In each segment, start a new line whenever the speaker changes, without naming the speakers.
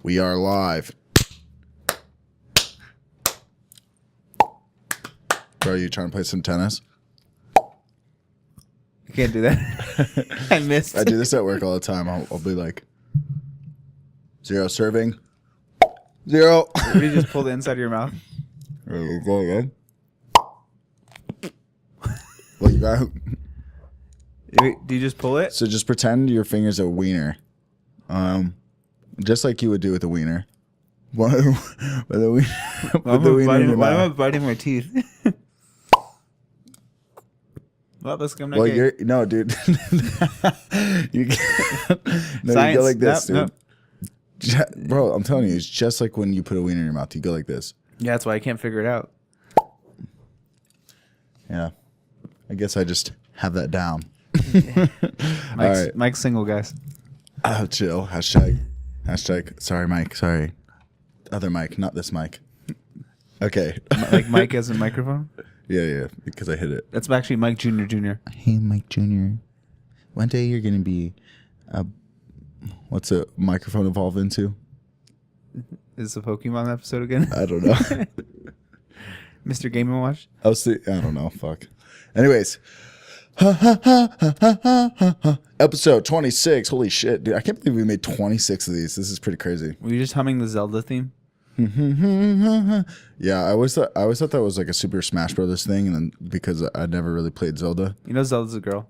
We are live. Bro, you trying to play some tennis?
You can't do that. I missed.
I do this at work all the time. I'll be like, 0 serving. 0.
Did you just pull the inside of your mouth?
Go again. Well, you got.
Do you just pull it?
So just pretend your finger's a wiener. Just like you would do with a wiener. With a wiener.
Why am I biting my teeth? Well, let's come
Well, you're no, dude. You can't. No,
Science.
You go like this,
Nope,
dude. Bro, I'm telling you, it's just like when you put a wiener in your mouth. You go like this.
Yeah, that's why I can't figure it out.
Yeah, I guess I just have that down.
Mike's,
All right.
Mike's single, guys.
Oh, chill. Hashtag. Sorry, Mike. Sorry. Other Mike, not this Mike. Okay.
Like Mike has a microphone?
Yeah, because I hit it.
That's actually Mike Jr.
Hey, Mike Jr. One day you're going to be what's a microphone evolve into?
Is this a Pokemon episode again?
I don't know.
Mr. Game & Watch?
I don't know. Fuck. Anyways. Episode 26. Holy shit, dude. I can't believe we made 26 of these. This is pretty crazy.
Were you just humming the Zelda theme?
Yeah, I always thought that was like a Super Smash Brothers thing, and then because I never really played Zelda.
You know Zelda's a girl.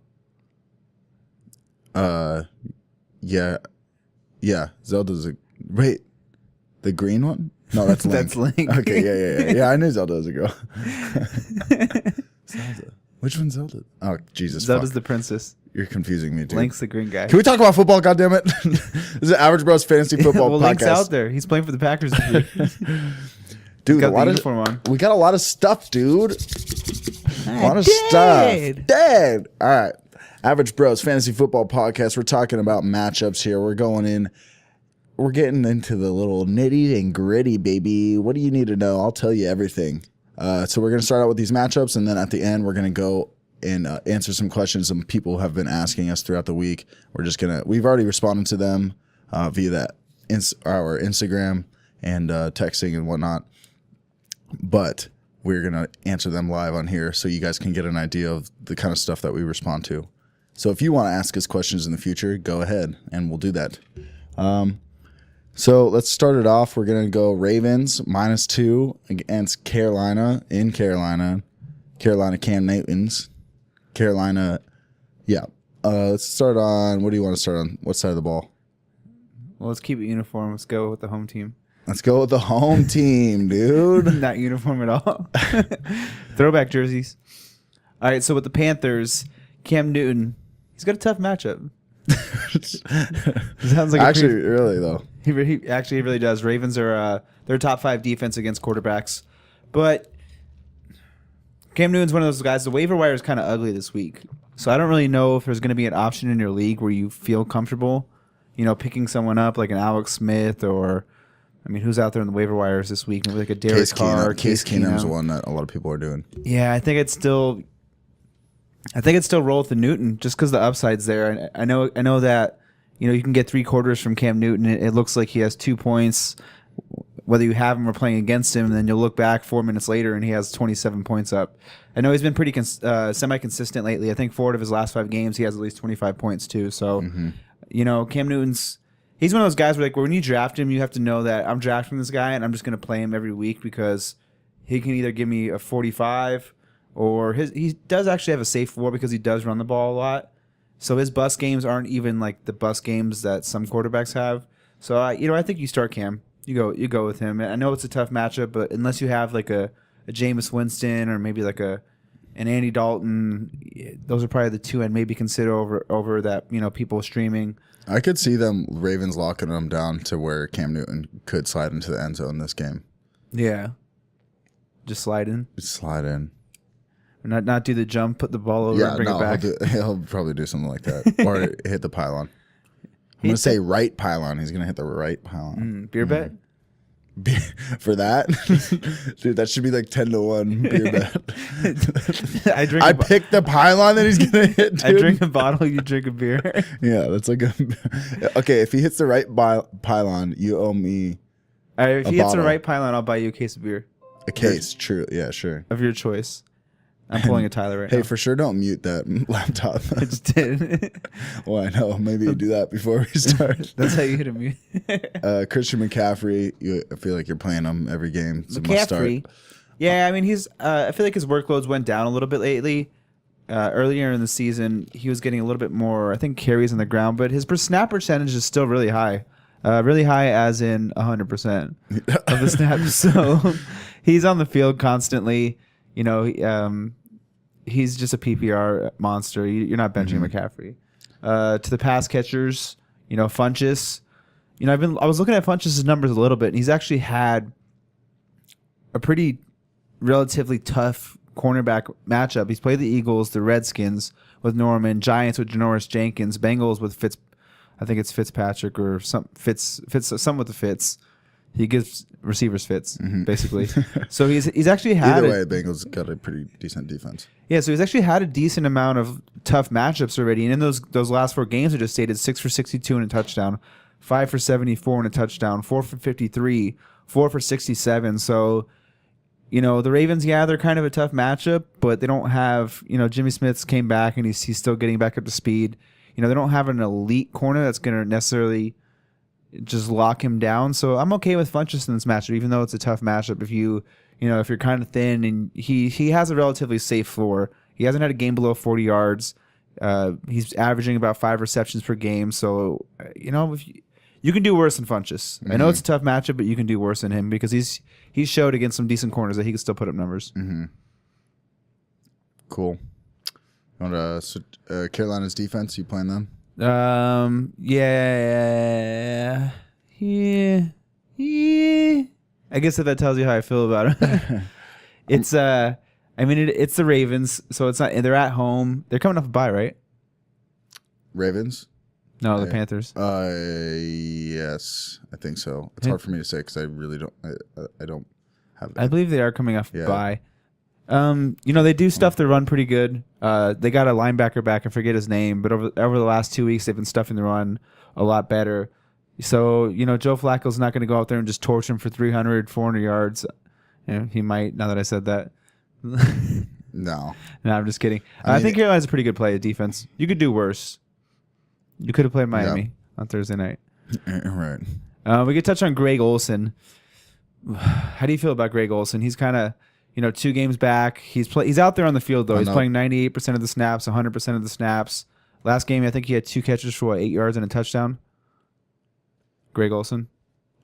Yeah. Zelda's wait, the green one? No, that's Link.
That's Link.
Okay, yeah. I knew Zelda was a girl. Zelda. Which one's Zelda? Oh, Jesus.
Zelda's
fuck.
the princess.
You're confusing me, dude.
Link's the green guy.
Can we talk about football, goddammit? This is Average Bros Fantasy Football
well,
Podcast.
Link's out there. He's playing for the Packers this week.
Dude,
got the uniform on.
We got a lot of stuff, dude. A lot of stuff. Dead. All right. Average Bros Fantasy Football Podcast. We're talking about matchups here. We're getting into the little nitty and gritty, baby. What do you need to know? I'll tell you everything. So we're going to start out with these matchups, and then at the end, we're going to go and answer some questions some people have been asking us throughout the week. We've already responded to them via our Instagram and texting and whatnot. But we're going to answer them live on here so you guys can get an idea of the kind of stuff that we respond to. So if you want to ask us questions in the future, go ahead and we'll do that. So let's start it off. We're going to go Ravens -2 against Carolina in Carolina. Carolina Cam Newton's. Carolina, yeah. Let's start on, what do you want to start on? What side of the ball?
Well, let's keep it uniform. Let's go with the home team.
Let's go with the home team, dude.
Not uniform at all. Throwback jerseys. All right, so with the Panthers, Cam Newton, he's got a tough matchup. Sounds like
actually, really though.
He really does. Ravens are their top 5 defense against quarterbacks, but Cam Newton's one of those guys. The waiver wire is kind of ugly this week, so I don't really know if there's going to be an option in your league where you feel comfortable, picking someone up like an Alex Smith or, who's out there in the waiver wires this week? Maybe like a Derek Carr.
Case Keenum's one that a lot of people are doing.
Yeah, I think it's still roll with the Newton just because the upside's there. I know that you can get 3 quarters from Cam Newton. It looks like he has 2 points, whether you have him or playing against him, and then you'll look back 4 minutes later and he has 27 points up. I know he's been pretty semi-consistent lately. I think 4 out of his last 5 games he has at least 25 points too. So, Cam Newton's he's one of those guys where when you draft him, you have to know that I'm drafting this guy and I'm just going to play him every week because he can either give me a 45 or he does actually have a safe floor because he does run the ball a lot. So his bust games aren't even like the bust games that some quarterbacks have. So I think you start Cam. You go with him. I know it's a tough matchup, but unless you have like a Jameis Winston or maybe like an Andy Dalton, those are probably the 2 I'd maybe consider over that people streaming.
I could see them Ravens locking them down to where Cam Newton could slide into the end zone this game.
Yeah, just slide in.
Slide in.
Not do the jump, put the ball over, and bring it back.
He'll probably do something like that, or hit the pylon. I'm gonna say right pylon. He's gonna hit the right pylon.
Beer bet.
Beer, for that, dude, that should be like 10-1 beer bet. I pick the pylon that he's gonna hit. Dude.
I drink a bottle, you drink a beer.
Yeah, that's like okay. If he hits the right pylon, you owe me.
If he hits the right pylon, I'll buy you a case of beer.
A case, true. Yeah, sure.
Of your choice. I'm pulling a Tyler right now.
Hey, for sure, don't mute that laptop.
I just did.
Well, I know. Maybe you do that before we start.
That's how you hit a mute.
Christian McCaffrey, I feel like you're playing him every game. It's
McCaffrey. Yeah, I mean, I feel like his workloads went down a little bit lately. Earlier in the season, he was getting a little bit more, I think, carries on the ground, but his snap percentage is still really high. Really high as in 100% of the snaps. So he's on the field constantly. You know, he's just a PPR monster. You're not benching McCaffrey. To the pass catchers, you know, Funchess. You know, I was looking at Funchess' numbers a little bit, and he's actually had a pretty relatively tough cornerback matchup. He's played the Eagles, the Redskins with Norman, Giants with Janoris Jenkins, Bengals with I think it's Fitzpatrick or some with the Fitz. He gives receivers fits, basically. So he's actually had...
Either way, Bengals got a pretty decent defense.
Yeah, so he's actually had a decent amount of tough matchups already. And in those last 4 games I just stated, 6 for 62 and a touchdown, 5 for 74 and a touchdown, 4 for 53, 4 for 67. So, you know, the Ravens, yeah, they're kind of a tough matchup, but they don't have... You know, Jimmy Smith's came back, and he's still getting back up to speed. You know, they don't have an elite corner that's going to necessarily... just lock him down. So I'm okay with Funchess in this matchup, even though it's a tough matchup. If if you're kind of thin, and he has a relatively safe floor. He hasn't had a game below 40 yards. He's averaging about 5 receptions per game. So, you know, you can do worse than Funchess. I know it's a tough matchup, but you can do worse than him because he's showed against some decent corners that he can still put up numbers.
Cool. Carolina's defense, you playing them?
Yeah. I guess if that tells you how I feel about it. It's it's the Ravens, so it's not. They're at home. They're coming off a bye, right?
Ravens?
No, the Panthers.
Yes, I think so. It's hard for me to say because I really don't. I don't have that.
I believe they are coming off a bye. You know, they do stuff to run pretty good. They got a linebacker back. I forget his name, but over the last 2 weeks, they've been stuffing the run a lot better. So, you know, Joe Flacco's not going to go out there and just torch him for 300, 400 yards. You know, he might, now that I said that.
No,
I'm just kidding. I think Carolina's a pretty good play at defense. You could do worse. You could have played Miami on Thursday night.
Right.
We could touch on Greg Olsen. How do you feel about Greg Olsen? He's kind of... You know, 2 games back. He's out there on the field, though. He's playing 98% of the snaps, 100% of the snaps. Last game, I think he had 2 catches for 8 yards and a touchdown. Greg Olsen.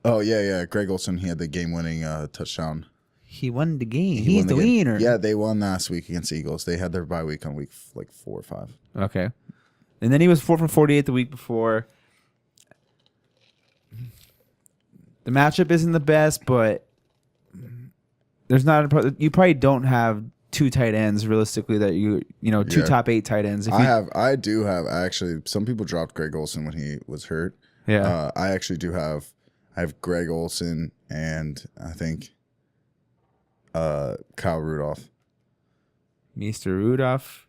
Oh, yeah. Greg Olsen, he had the game-winning touchdown.
He won the game. He's the winner.
Yeah, they won last week against the Eagles. They had their bye week on week 4 or 5.
Okay. And then he was 4 for 48 the week before. The matchup isn't the best, but... You probably don't have 2 tight ends realistically that you know 2 top 8 tight ends.
I do have actually. Some people dropped Greg Olsen when he was hurt.
Yeah,
I actually do have. I have Greg Olsen and I think Kyle Rudolph.
Mr. Rudolph.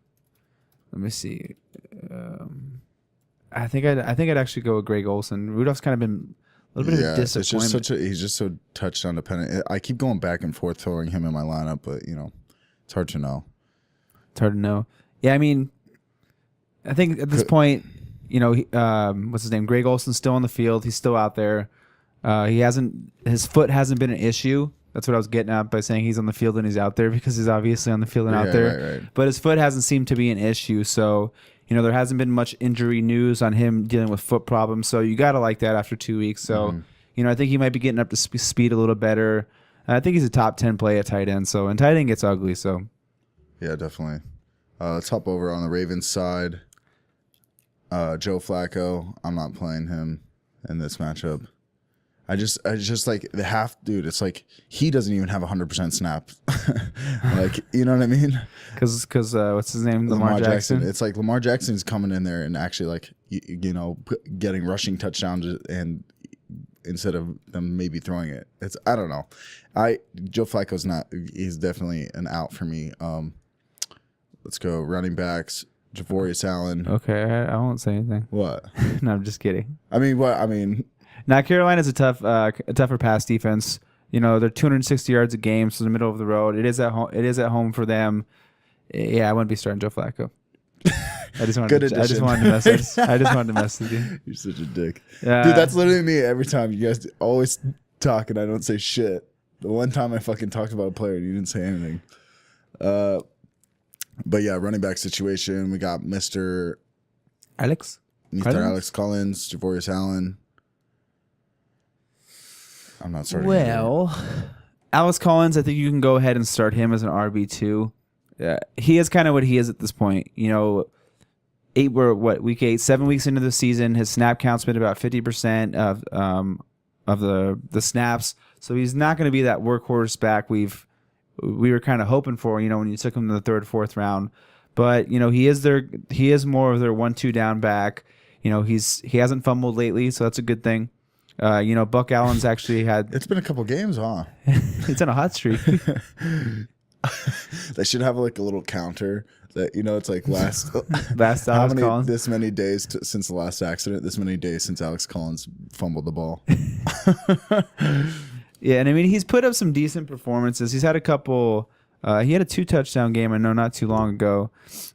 Let me see. I think I'd actually go with Greg Olsen. Rudolph's kind of been a little bit of a disappointment.
It's just he's just so touchdown dependent. I keep going back and forth throwing him in my lineup, but you know, it's hard to know.
Yeah, I mean, I think at this point, you know, what's his name? Greg Olsen's still on the field. He's still out there. His foot hasn't been an issue. That's what I was getting at by saying he's on the field and he's out there, because he's obviously on the field and out there.
Right.
But his foot hasn't seemed to be an issue. So, you know, there hasn't been much injury news on him dealing with foot problems. So you got to like that after 2 weeks. So, you know, I think he might be getting up to speed a little better. I think he's a top 10 play at tight end. So, and tight end gets ugly. So,
yeah, definitely. Let's hop over on the Ravens side. Joe Flacco, I'm not playing him in this matchup. I just like the half, dude. It's like he doesn't even have 100% snap. Like, you know what I mean?
Because what's his name? Lamar Jackson.
It's like Lamar Jackson's coming in there and actually like you know getting rushing touchdowns and instead of them maybe throwing it. I don't know. Joe Flacco's not. He's definitely an out for me. Let's go running backs. Javorius Allen.
Okay, I won't say anything.
What?
No, I'm just kidding.
I mean, what? I mean,
now Carolina's a tougher pass defense. You know, they're 260 yards a game, so in the middle of the road. It is at home. It is at home for them. Yeah, I wouldn't be starting Joe Flacco. I just wanted to mess with you.
You're such a dick. Dude, that's literally me every time. You guys always talk and I don't say shit. The one time I fucking talked about a player and you didn't say anything. But yeah, running back situation. We got Mr.
Alex
Collins, Javorius Allen. I'm not starting.
Well, Alex Collins, I think you can go ahead and start him as an RB2. He is kind of what he is at this point. You know, week 8, 7 weeks into the season. His snap count's been about 50% of the snaps. So he's not going to be that workhorse back we were kind of hoping for. You know, when you took him in the 3rd, 4th round. But you know, he is more of their 1-2 down back. You know, he hasn't fumbled lately, so that's a good thing. You know, Buck Allen's actually had.
It's been a couple games, huh?
It's on a hot streak.
They should have like a little counter that, you know, it's like last
Alex Collins.
This many days since the last accident. This many days since Alex Collins fumbled the ball.
Yeah, and I mean, he's put up some decent performances. He's had a couple. He had a 2 touchdown game, I know, not too long ago.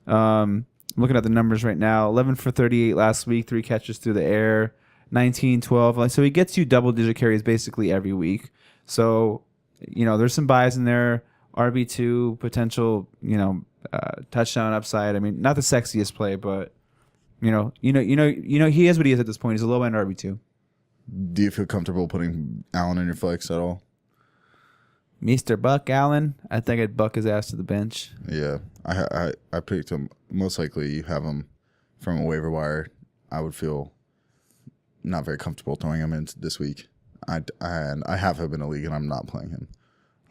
Looking at the numbers right now, 11 for 38 last week, 3 catches through the air, 19, 12. So he gets you double-digit carries basically every week. So, you know, there's some buys in there. RB2 potential, you know, touchdown upside. I mean, not the sexiest play, but you know, he is what he is at this point. He's a low end RB2.
Do you feel comfortable putting Allen in your flex at all?
Mr. Buck Allen, I think I'd buck his ass to the bench.
Yeah, I picked him. Most likely, you have him from a waiver wire. I would feel not very comfortable throwing him in this week. I have him in a league, and I'm not playing him.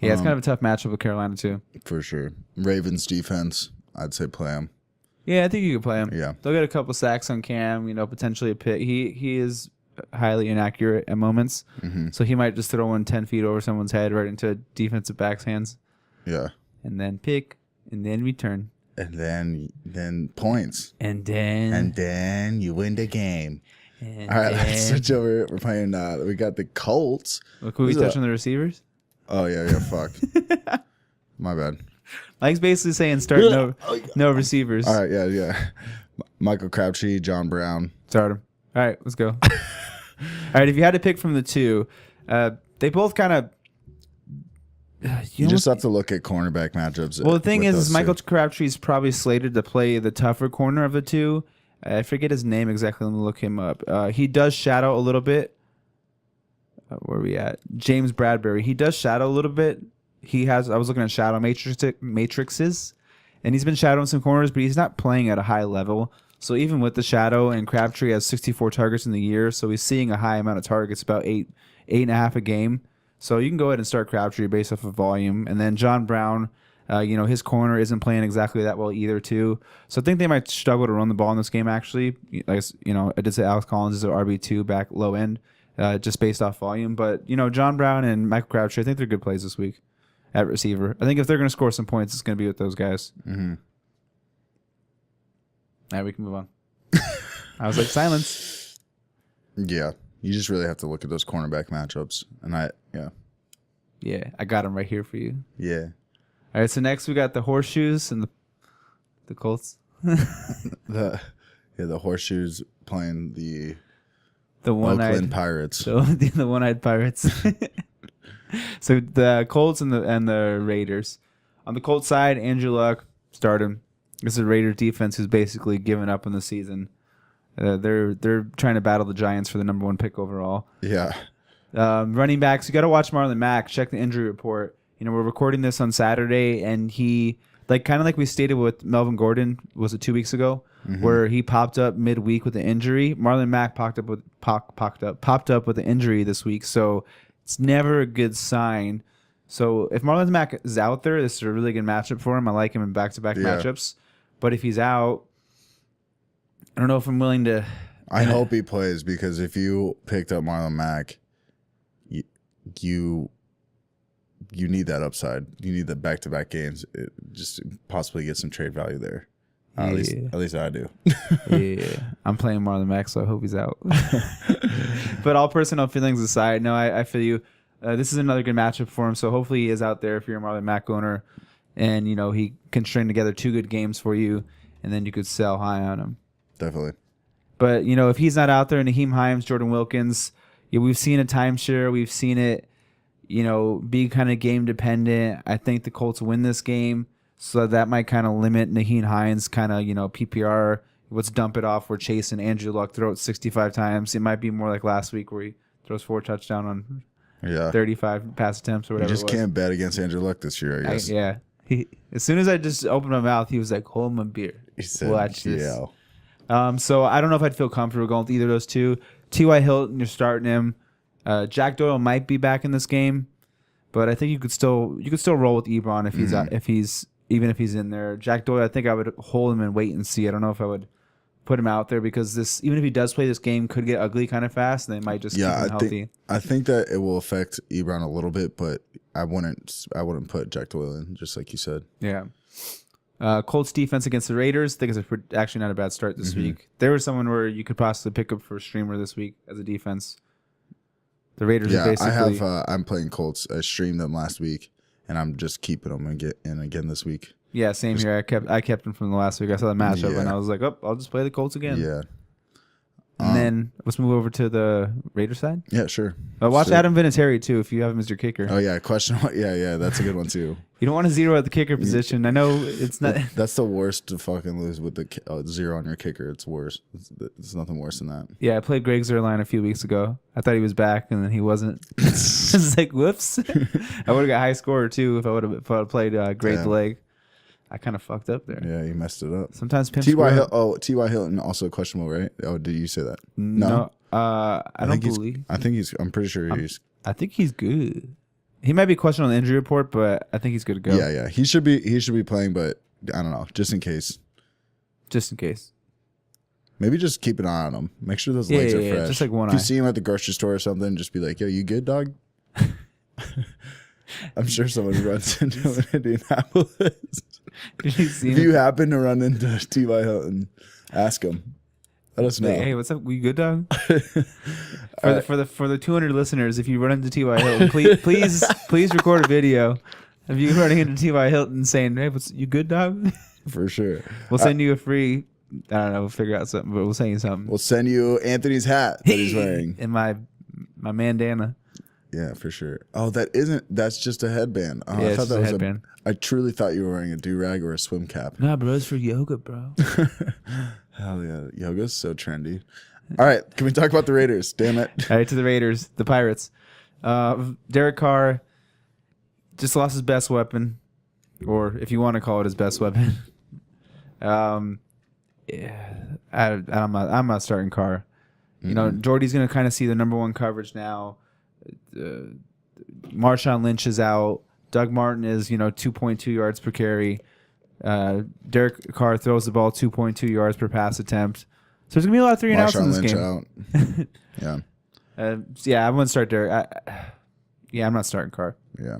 Yeah, it's kind of a tough matchup with Carolina too.
For sure. Ravens defense, I'd say play him.
Yeah, I think you can play him.
Yeah,
they'll get a couple sacks on Cam. You know, potentially a pick. He is highly inaccurate at moments, so he might just throw one 10 feet over someone's head right into a defensive back's hands.
Yeah,
and then pick, and then return,
and then points,
and then
you win the game.
And
all right, let's switch over. We're playing. We got the Colts.
Look, can we touch on the receivers?
Oh yeah, fuck. My bad.
Mike's basically saying start no receivers.
All right, yeah. Michael Crabtree, John Brown.
Start him. All right, let's go. All right, if you had to pick from the two, they both kind of.
You just have to look at cornerback matchups.
Well, the thing is Michael Crabtree's probably slated to play the tougher corner of the two. I forget his name exactly. Let me look him up. He does shadow a little bit. Where are we at? James Bradbury. He does shadow a little bit. I was looking at shadow matrices, and he's been shadowing some corners, but he's not playing at a high level. So even with the shadow, and Crabtree has 64 targets in the year, so he's seeing a high amount of targets, about 8.5 a game. So you can go ahead and start Crabtree based off of volume. And then John Brown, his corner isn't playing exactly that well either, too. So I think they might struggle to run the ball in this game, actually. I did say Alex Collins is an RB2 back low end, just based off volume. But, John Brown and Michael Crabtree, I think they're good plays this week at receiver. I think if they're going to score some points, it's going to be with those guys. Mm-hmm. All right, we can move on. I was like, silence.
Yeah. You just really have to look at those cornerback matchups. And
Yeah, I got them right here for you.
Yeah.
All right, so next we got the Horseshoes and the Colts.
the Horseshoes playing the
Oakland
Pirates.
So the one-eyed Pirates. So the Colts and the Raiders. On the Colts side, Andrew Luck, start him. This is a Raiders defense who's basically given up on the season. They're trying to battle the Giants for the number 1 pick overall.
Yeah.
Running backs, you got to watch Marlon Mack. Check the injury report. We're recording this on Saturday, and he, kind of like we stated with Melvin Gordon, was it 2 weeks ago, where he popped up midweek with an injury. Marlon Mack popped up with an injury this week, so it's never a good sign. So if Marlon Mack is out there, this is a really good matchup for him. I like him in back-to-back matchups. But if he's out, I don't know if I'm willing to.
I hope he plays, because if you picked up Marlon Mack you need that upside. You need the back-to-back games. Just possibly get some trade value there. At least I do.
Yeah, I'm playing Marlon Mack, so I hope he's out. But all personal feelings aside, no, I feel you. This is another good matchup for him, so hopefully he is out there if you're a Marlon Mack owner, and he can string together 2 good games for you, and then you could sell high on him.
Definitely.
But if he's not out there, Naheem Hines, Jordan Wilkins, we've seen a timeshare, we've seen it, be kind of game dependent. I think the Colts win this game. So that might kind of limit Naheem Hines, kind of, PPR. Let's dump it off. We're chasing Andrew Luck, throw it 65 times. It might be more like last week where he throws 4 touchdowns on 35 pass attempts or whatever.
You just can't bet against Andrew Luck this year, I guess.
As soon as I just opened my mouth, he was like, hold my beer.
He said,
watch this. So I don't know if I'd feel comfortable going with either of those two. T.Y. Hilton, you're starting him. Jack Doyle might be back in this game, but I think you could still roll with Ebron even if he's in there. Jack Doyle, I think I would hold him and wait and see. I don't know if I would put him out there because even if he does play this game, could get ugly kind of fast, and they might just keep him healthy.
I think that it will affect Ebron a little bit, but I wouldn't put Jack Doyle in, just like you said.
Yeah. Colts defense against the Raiders. I think it's actually not a bad start this week. There was someone where you could possibly pick up for a streamer this week as a defense. The Raiders are basically...
I'm playing Colts. I streamed them last week. And I'm just keeping them and get in again this week.
Yeah, same here. I kept them from the last week. I saw the matchup and I was like, I'll just play the Colts again.
Yeah.
And then let's move over to the Raiders side.
Yeah, sure.
Watch Adam Vinatieri too if you have him as your kicker.
Oh yeah, question. Yeah, that's a good one too.
You don't want to zero at the kicker position. I know it's not.
That's the worst to fucking lose with the 0 on your kicker. It's worse. It's nothing worse than that.
Yeah, I played Greg Zuerlein a few weeks ago. I thought he was back, and then he wasn't. It's like whoops. I would have got high score too if I would have played Great Leg. I kind of fucked up there.
Yeah, you messed it up.
Sometimes
T.Y. Hilton also questionable, right? Oh, did you say that?
No. I don't believe.
I'm pretty sure
I think he's good. He might be questioned on the injury report, but I think he's good to go.
Yeah. He should be playing, but I don't know, just in case. Maybe just keep an eye on him. Make sure those legs are fresh.
Just like one
eye. If you see him at the grocery store or something, just be like, "Yo, you good, dog?" I'm sure someone runs into him in Indianapolis. If you happen to run into T.Y. Hilton, ask him. Let us know.
Hey, what's up? We good, dog? For the 200 listeners, if you run into T.Y. Hilton, please record a video of you running into T.Y. Hilton saying, "Hey, you good, dog?"
For sure.
We'll send you a free. I don't know. We'll figure out something, but we'll send you something.
We'll send you Anthony's hat that he's wearing
and my bandana.
Yeah, for sure. Oh, that's just a headband. Oh,
yeah, I thought that was a headband.
I truly thought you were wearing a do-rag or a swim cap.
Nah, bro, it's for yoga, bro.
Hell yeah. Yoga's so trendy. All right, can we talk about the Raiders? Damn it.
All right, to the Raiders, the Pirates. Derek Carr just lost his best weapon, or if you want to call it his best weapon. I'm not starting Carr. Jordy's going to kind of see the number one coverage now. Marshawn Lynch is out. Doug Martin is 2.2 yards per carry. Derek Carr throws the ball 2.2 yards per pass attempt. So there's gonna be a lot of 3 and outs in this game. Out. Yeah. I'm gonna start Derek. I'm not starting Carr.
Yeah.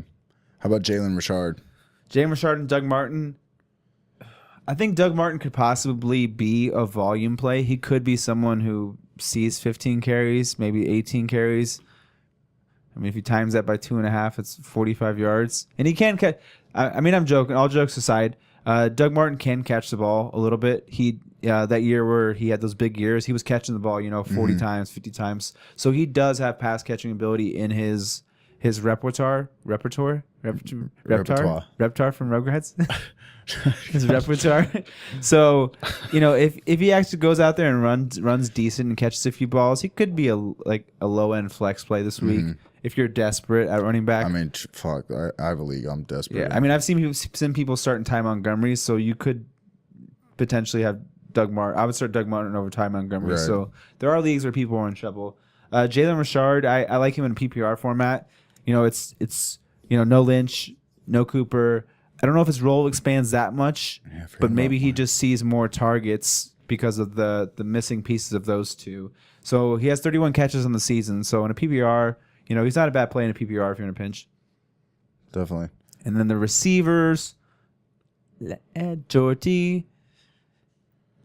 How about Jalen Richard?
Jalen Richard and Doug Martin. I think Doug Martin could possibly be a volume play. He could be someone who sees 15 carries, maybe 18 carries. I mean, if you times that by 2.5, it's 45 yards. And he can catch. I'm joking. All jokes aside, Doug Martin can catch the ball a little bit. That year where he had those big years, he was catching the ball, 40 times, 50 times. So he does have pass catching ability in his repertoire from Rugrats. His repertoire. So, if he actually goes out there and runs decent and catches a few balls, he could be a low end flex play this week if you're desperate at running back.
I mean, fuck, I have a league. I'm desperate.
Yeah, I mean, I've seen people starting Ty Montgomery, so you could potentially have Doug Martin. I would start Doug Martin over Ty Montgomery. Right. So there are leagues where people are in trouble. Jalen Richard, I like him in a PPR format. It's no Lynch, no Cooper. I don't know if his role expands that much, but maybe he just sees more targets because of the missing pieces of those two. So he has 31 catches on the season. So in a PPR, he's not a bad play in a PPR if you're in a pinch.
Definitely.
And then the receivers, Jordy.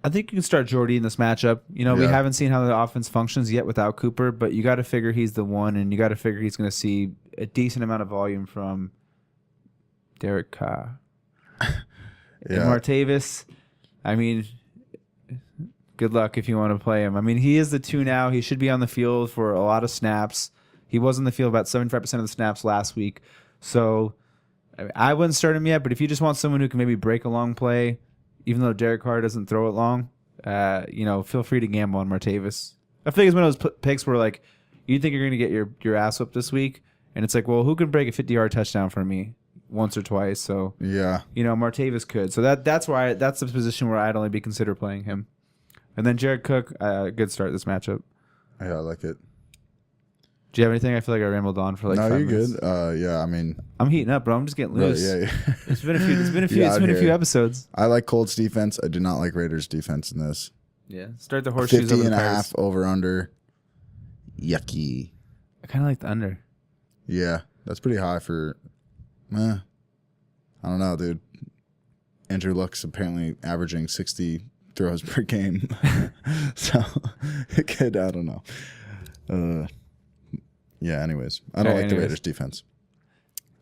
I think you can start Jordy in this matchup. We haven't seen how the offense functions yet without Cooper, but you got to figure he's the one, and you got to figure he's going to see a decent amount of volume from Derek Carr. And Martavis, I mean, good luck if you want to play him. I mean, he is the 2 now. He should be on the field for a lot of snaps. He was on the field about 75% of the snaps last week. So I wouldn't start him yet, but if you just want someone who can maybe break a long play, even though Derek Carr doesn't throw it long, feel free to gamble on Martavis. I feel like it's one of those picks where, like, you think you're going to get your ass whipped this week, and it's like, well, who can break a 50-yard touchdown for me once or twice? So, Martavis could. So that's the position where I'd only be consider playing him. And then Jared Cook, good start this matchup.
Yeah, I like it.
Do you have anything? I feel like I rambled on for like 5 minutes.
No, you're good. I mean,
I'm heating up, bro. I'm just getting loose.
Yeah.
It's been a few episodes.
I like Colts defense. I do not like Raiders defense in this.
Yeah, start the horseshoes
50
over
and
the
a
Packers.
half over under. Yucky.
I kind of like the under.
Yeah, that's pretty high for. I don't know, dude. Andrew Luck's apparently averaging 60 throws per game, so it could. I don't know. Yeah, anyways. I don't like the Raiders defense.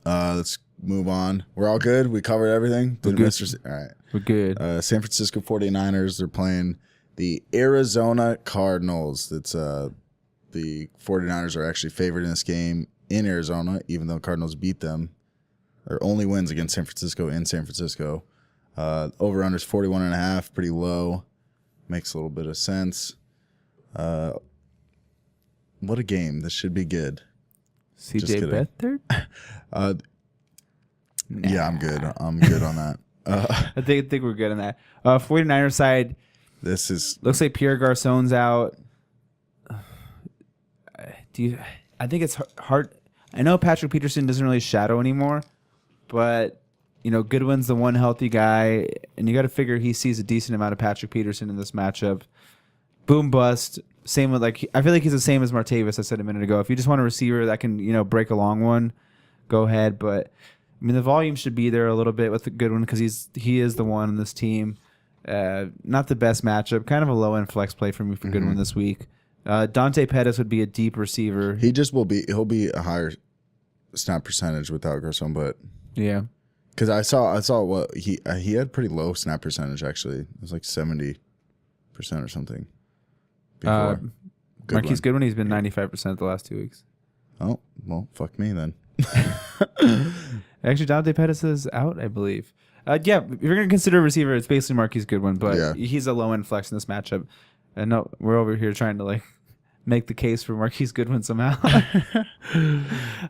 Let's move on. We're all good? We covered everything?
We're good.
All right.
We're good.
San Francisco 49ers, they're playing the Arizona Cardinals. That's the 49ers are actually favored in this game in Arizona, even though Cardinals beat them. Their only wins against San Francisco in San Francisco. Over-under's 41.5, pretty low. Makes a little bit of sense. What a game. This should be good.
CJ Beathard?
Yeah, I'm good. I'm good on that.
I think we're good on that. 49ers side,
this is
looks like Pierre Garçon's out. I think it's hard. I know Patrick Peterson doesn't really shadow anymore, but Goodwin's the one healthy guy, and you got to figure he sees a decent amount of Patrick Peterson in this matchup. Boom bust. Same with I feel like he's the same as Martavis. I said a minute ago. If you just want a receiver that can break a long one, go ahead. But I mean the volume should be there a little bit with the Goodwin because he is the one in this team. Not the best matchup. Kind of a low end flex play for me for Goodwin this week. Dante Pettis would be a deep receiver.
He'll be a higher snap percentage without Garcon, but
yeah.
Because I saw what he had pretty low snap percentage actually. It was like 70% or something. Before.
Marquise Goodwin, he's been 95% the last 2 weeks.
Oh, well, fuck me then.
Actually, Dante Pettis is out, I believe. If you're going to consider a receiver, it's basically Marquise Goodwin, but he's a low-end flex in this matchup. And no, we're over here trying to make the case for Marquise Goodwin somehow.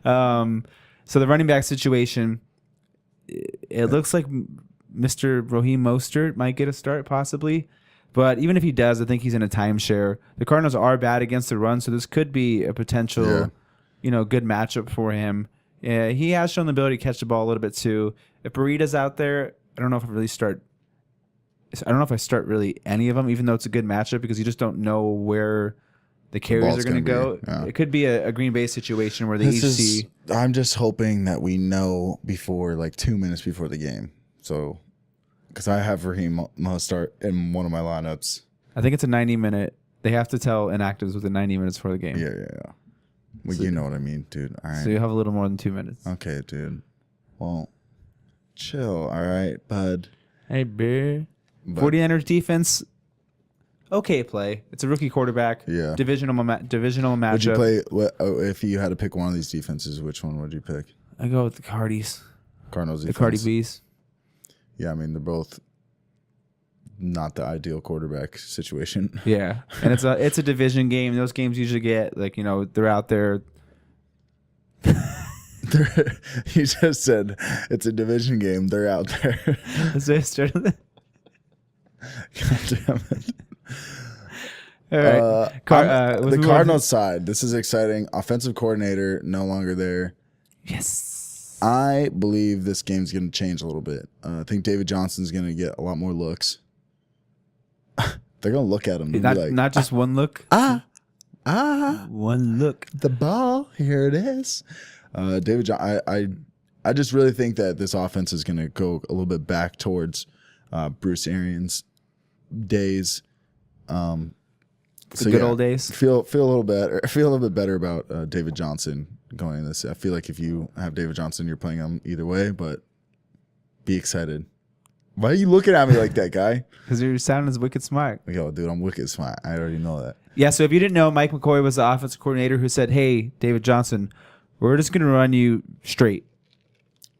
So the running back situation, it looks like Mr. Raheem Mostert might get a start possibly. But even if he does, I think he's in a timeshare. The Cardinals are bad against the run, so this could be a potential, good matchup for him. Yeah, he has shown the ability to catch the ball a little bit too. If Burrito's out there, I don't know if I start really any of them, even though it's a good matchup because you just don't know where the carries are going to go. Yeah. It could be a Green Bay situation where
I'm just hoping that we know before 2 minutes before the game. So. Because I have Raheem Mostert in one of my lineups.
I think it's a 90-minute. They have to tell inactives within 90 minutes before the game.
Yeah. Well, you know what I mean, dude. All right.
So you have a little more than 2 minutes.
Okay, dude. Well, chill. All right, bud.
Hey, bear. 49ers defense, okay play. It's a rookie quarterback.
Yeah.
Divisional matchup.
Would you play? If you had to pick one of these defenses, which one would you pick?
I go with the Cardis.
Cardinals defense.
The Cardi B's.
Yeah, I mean they're both not the ideal quarterback situation.
Yeah, and it's a division game. Those games usually get they're out there.
You just said it's a division game. They're out there.
God
damn it.
All right.
The Cardinals side. This is exciting. Offensive coordinator no longer there.
Yes.
I believe this game's going to change a little bit. I think David Johnson's going to get a lot more looks. They're going to look at him and be like,
not just one look. One look.
The ball. Here it is. David Johnson. I just really think that this offense is going to go a little bit back towards Bruce Arians' days.
The good old days.
Feel a little better. Feel a little bit better about David Johnson going in this. I feel like if you have David Johnson, you're playing him either way. But be excited. Why are you looking at me like that, guy?
Because your sound is wicked smart.
Yo, dude, I'm wicked smart. I already know that.
Yeah. So if you didn't know, Mike McCoy was the offensive coordinator who said, "Hey, David Johnson, we're just going to run you straight,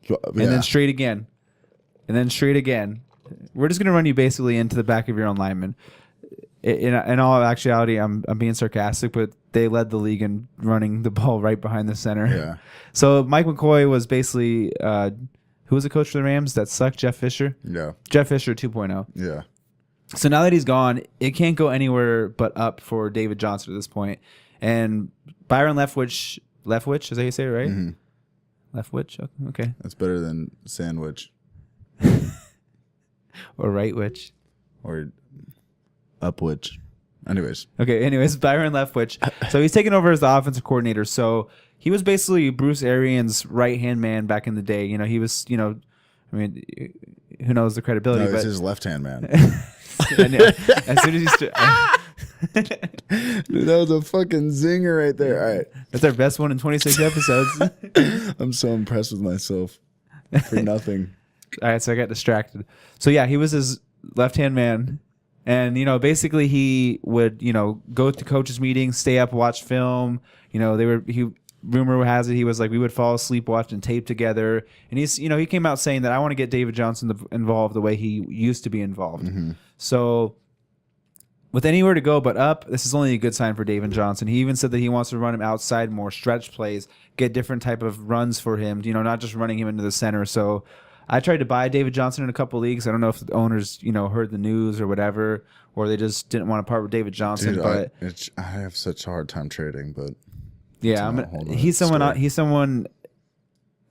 and then straight again, and then straight again. We're just going to run you basically into the back of your own lineman." In all actuality, I'm being sarcastic, but they led the league in running the ball right behind the center.
Yeah.
So Mike McCoy was basically who was the coach for the Rams that sucked? Jeff Fisher.
Yeah.
Jeff Fisher 2.0.
Yeah.
So now that he's gone, it can't go anywhere but up for David Johnson at this point. And Byron Leftwich, is that how you say it, right?
Mm-hmm.
Leftwich? Okay.
That's better than sandwich.
Or rightwich.
Or upwich. Anyways,
Byron Leftwich. So he's taken over as the offensive coordinator. So he was basically Bruce Arians' right-hand man back in the day. You know, he was, I mean, who knows the credibility.
No,
but
it's his left-hand man.
as soon as
Dude, that was a fucking zinger right there. All right.
That's our best one in 26 episodes.
I'm so impressed with myself for nothing.
All right, so I got distracted. So yeah, he was his left-hand man. And, basically he would, go to coaches' meetings, stay up, watch film. Rumor has it he was like, we would fall asleep watching tape together. And he came out saying that I want to get David Johnson involved the way he used to be involved. Mm-hmm. So with anywhere to go but up, this is only a good sign for David Johnson. He even said that he wants to run him outside, more stretch plays, get different type of runs for him, not just running him into the center. So I tried to buy David Johnson in a couple leagues. I don't know if the owners, heard the news or whatever, or they just didn't want to part with David Johnson.
Dude,
but
I have such a hard time trading, but
yeah, he's someone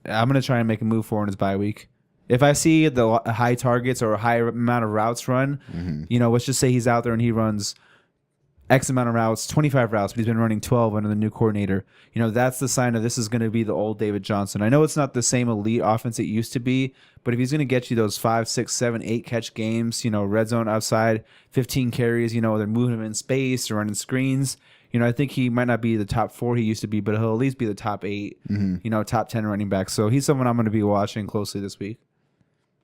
I'm gonna try and make a move for in his bye week. If I see the high targets or a high amount of routes run, let's just say he's out there and he runs X amount of routes, 25 routes, but he's been running 12 under the new coordinator. That's the sign of this is going to be the old David Johnson. I know it's not the same elite offense it used to be, but if he's going to get you those 5, 6, 7, 8 catch games, red zone outside, 15 carries, they're moving him in space or running screens. I think he might not be the top 4 he used to be, but he'll at least be the top 8, top 10 running back. So he's someone I'm going to be watching closely this week.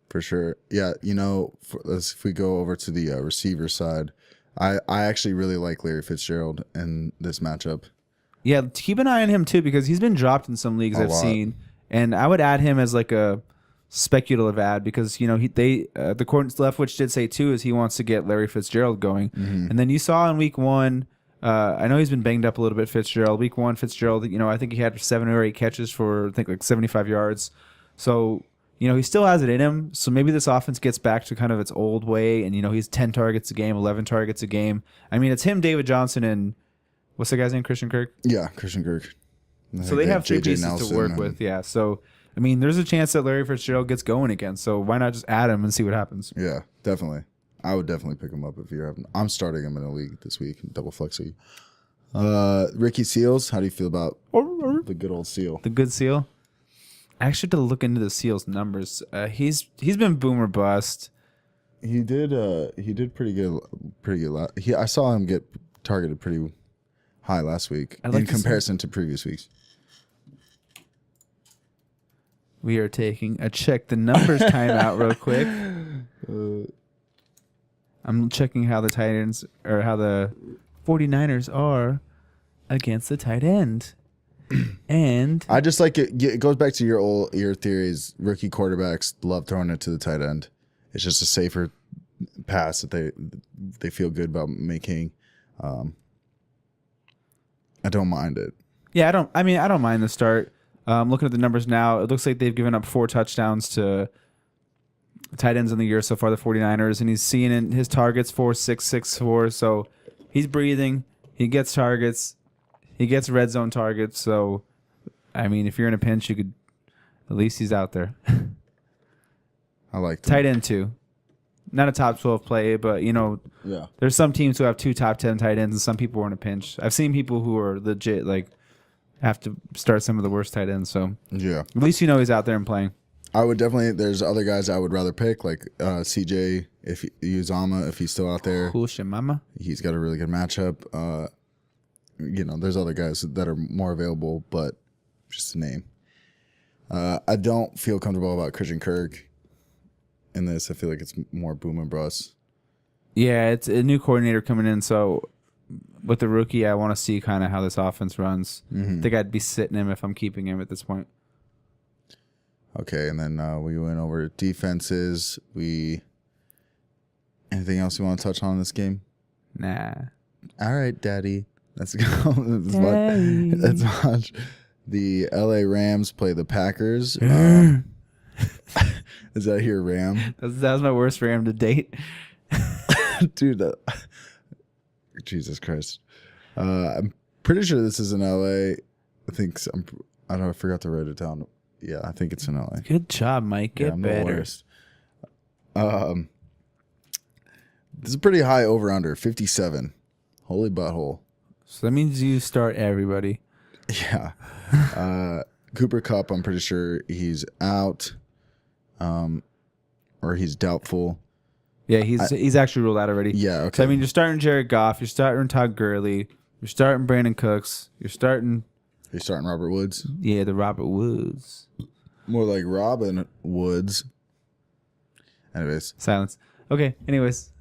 For sure. Yeah, if we go over to the receiver side, I actually really like Larry Fitzgerald in this matchup.
Yeah, keep an eye on him too because he's been dropped in some leagues I've seen, and I would add him as like a speculative ad because the Leftwich did say too is he wants to get Larry Fitzgerald going, and then you saw in week 1. I know he's been banged up a little bit. Fitzgerald, week 1, Fitzgerald. I think he had 7 or 8 catches for like 75 yards. So. He still has it in him, so maybe this offense gets back to kind of its old way, and, he's 10 targets a game, 11 targets a game. I mean, it's him, David Johnson, and what's the guy's name, Christian Kirk?
Yeah, Christian Kirk.
So they have 3 pieces to work with, yeah. So, I mean, there's a chance that Larry Fitzgerald gets going again, so why not just add him and see what happens?
Yeah, definitely. I would definitely pick him up if you're having. I'm starting him in a league this week, double flex league. Ricky Seals, how do you feel about the good old Seal?
The good Seal? I actually have to look into the Seals numbers. He's been boom or bust.
He did pretty good. I saw him get targeted pretty high last week in comparison to previous weeks.
We are taking a check the numbers timeout real quick. I'm checking how the tight ends or how the 49ers are against the tight end. And
I just like it. It goes back to your theories. Rookie quarterbacks love throwing it to the tight end. It's just a safer pass that they feel good about making. I don't mind it.
Yeah, I don't mind the start. Looking at the numbers now, it looks like they've given up 4 touchdowns to tight ends in the year so far, the 49ers, and he's seeing in his targets 4, 6, 6, 4. So he's breathing. He gets targets. He gets red zone targets, so, I mean, if you're in a pinch, you could, at least he's out there.
I like that.
Tight end, too. not a top 12 play, but
Yeah.
there's some teams who have 2 top 10 tight ends, and some people are in a pinch. I've seen people who are legit like have to start some of the worst tight ends. So
Yeah.
at least he's out there and playing.
I would definitely. There's other guys I would rather pick, like CJ Uzama, if he's still out there.
Mama.
He's got a really good matchup. There's other guys that are more available, but just a name. I don't feel comfortable about Christian Kirk in this. I feel like it's more boom and bust.
Yeah, it's a new coordinator coming in, so with the rookie, I want to see kind of how this offense runs. I think I'd be sitting him if I'm keeping him at this point.
Okay, and then we went over defenses. Anything else you want to touch on in this game?
Nah. All
right, Daddy. Let's go. Let's watch. The LA Rams play the Packers. Is that your Ram?
That was my worst Ram to date.
Dude, Jesus Christ. I'm pretty sure this is in LA. I forgot to write it down. Yeah, I think it's in LA.
Good job, Mike. Get better.
This is a pretty high over-under, 57. Holy butthole.
So that means you start everybody.
Yeah. Cooper Kupp, I'm pretty sure he's out, or he's doubtful.
Yeah, he's actually ruled out already.
Yeah, okay.
So, I mean, you're starting Jared Goff. You're starting Todd Gurley. You're starting Brandon Cooks. You're starting
Robert Woods.
Yeah, the Robert Woods.
More like Robin Woods. Anyways.
Silence. Okay, anyways.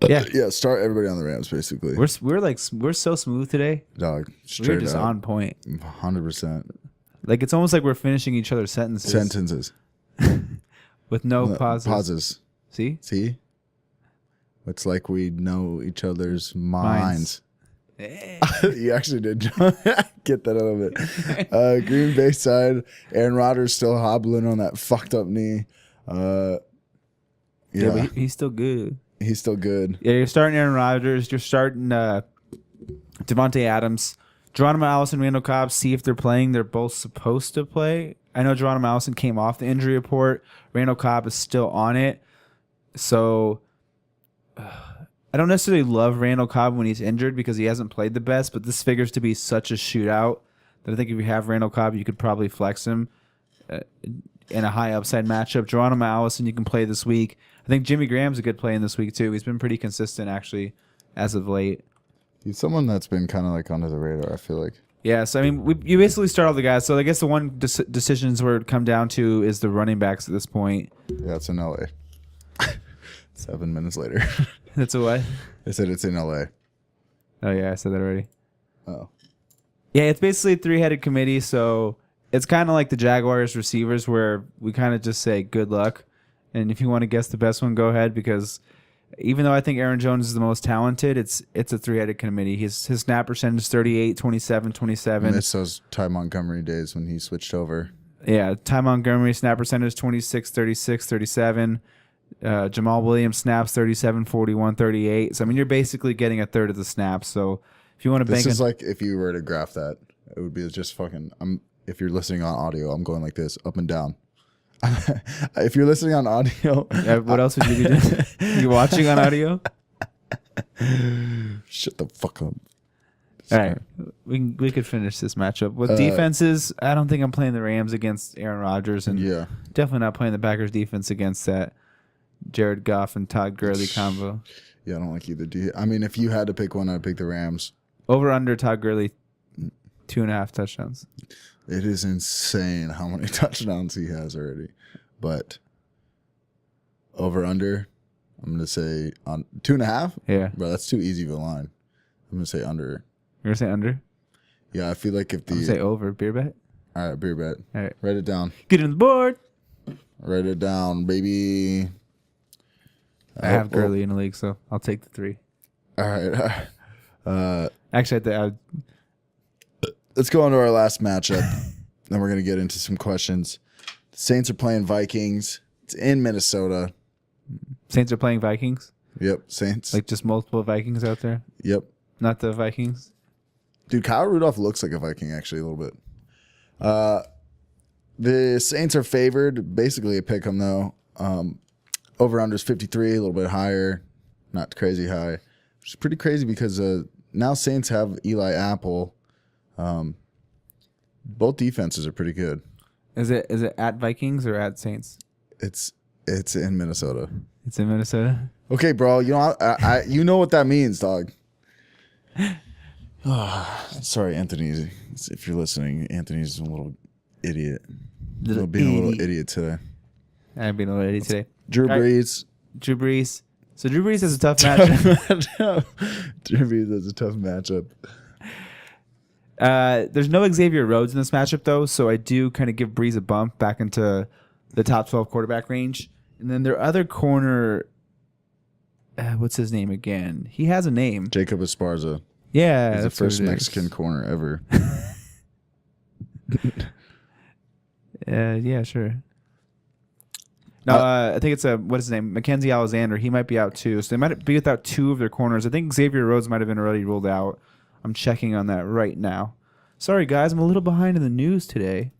Yeah.
Yeah, start everybody on the Rams, basically.
We're so smooth today.
Dog,
we're just on point.
100%.
Like, it's almost like we're finishing each other's sentences. With no pauses. See? It's like we know each other's minds. You actually did get that a little bit. Green Bay side, Aaron Rodgers still hobbling on that fucked up knee. Yeah, but he's still good.
He's still good.
Yeah, you're starting Aaron Rodgers. You're starting Devontae Adams. Geronimo Allison, Randall Cobb, see if they're playing. They're both supposed to play. I know Geronimo Allison came off the injury report. Randall Cobb is still on it. So I don't necessarily love Randall Cobb when he's injured because he hasn't played the best, but this figures to be such a shootout that I think if you have Randall Cobb, you could probably flex him in a high upside matchup. Geronimo Allison, you can play this week. I think Jimmy Graham's a good play in this week too. He's been pretty consistent actually as of late.
He's someone that's been kind of like under the radar, I feel like.
Yeah, so I mean, you basically start all the guys. So I guess the one decisions where it come down to is the running backs at this point.
Yeah, it's in LA. 7 minutes later.
That's a what?
I said it's in LA.
Oh yeah, I said that already.
Oh.
Yeah, it's basically a 3-headed committee, so it's kind of like the Jaguars receivers where we kind of just say good luck. And if you want to guess the best one, go ahead, because even though I think Aaron Jones is the most talented, it's a 3-headed committee. His snap percentage is 38, 27, 27.
I miss those Ty Montgomery days when he switched over.
Yeah, Ty Montgomery snap percentage 26, 36, 37. Jamal Williams snaps 37, 41, 38. So I mean, you're basically getting a third of the snaps. So if you want to bank,
this is like if you were to graph that, it would be just fucking. If you're listening on audio, I'm going like this, up and down. If you're listening on audio,
what else would you be doing? You watching on audio?
Shut the fuck up.
All right, we could finish this matchup with defenses. I don't think I'm playing the Rams against Aaron Rodgers, and definitely not playing the Packers defense against that Jared Goff and Todd Gurley combo.
Yeah, I don't like either. I mean, if you had to pick one, I'd pick the Rams.
Over under Todd Gurley, 2.5 touchdowns.
It is insane how many touchdowns he has already. But over under, I'm going to say on 2.5.
Yeah.
Bro, that's too easy of a line. I'm going to say under.
You're going to say under?
Yeah, I feel like if the...
I'm going to say over. Beer bet?
All right, beer bet.
All right.
Write it down.
Get it on the board.
Write it down, baby.
I have Gurley in the league, so I'll take the 3.
All right.
Actually,
let's go on to our last matchup. Then we're going to get into some questions. The Saints are playing Vikings. It's in Minnesota.
Saints are playing Vikings?
Yep, Saints.
Like just multiple Vikings out there?
Yep.
Not the Vikings?
Dude, Kyle Rudolph looks like a Viking, actually, a little bit. The Saints are favored. Basically a pick 'em, though. Over-under is 53, a little bit higher. Not crazy high. Which is pretty crazy because now Saints have Eli Apple. Both defenses are pretty good.
Is it at Vikings or at Saints?
It's in Minnesota.
It's in Minnesota.
Okay, bro. You know I you know what that means, dog. Sorry, Anthony. If you're listening, Anthony's a little idiot. Being a little idiot today.
I'm being a little idiot today.
Drew Brees.
Drew Brees. So Drew Brees has a tough matchup.
Drew Brees has a tough matchup.
There's no Xavier Rhodes in this matchup, though, so I do kind of give Brees a bump back into the top 12 quarterback range. And then their other corner, what's his name again? He has a name.
Jacob Esparza.
Yeah.
He's the first Mexican corner ever.
Yeah, sure. No, I think it's what's his name? Mackenzie Alexander. He might be out, too. So they might be without two of their corners. I think Xavier Rhodes might have been already ruled out. I'm checking on that right now. Sorry, guys. I'm a little behind in the news today,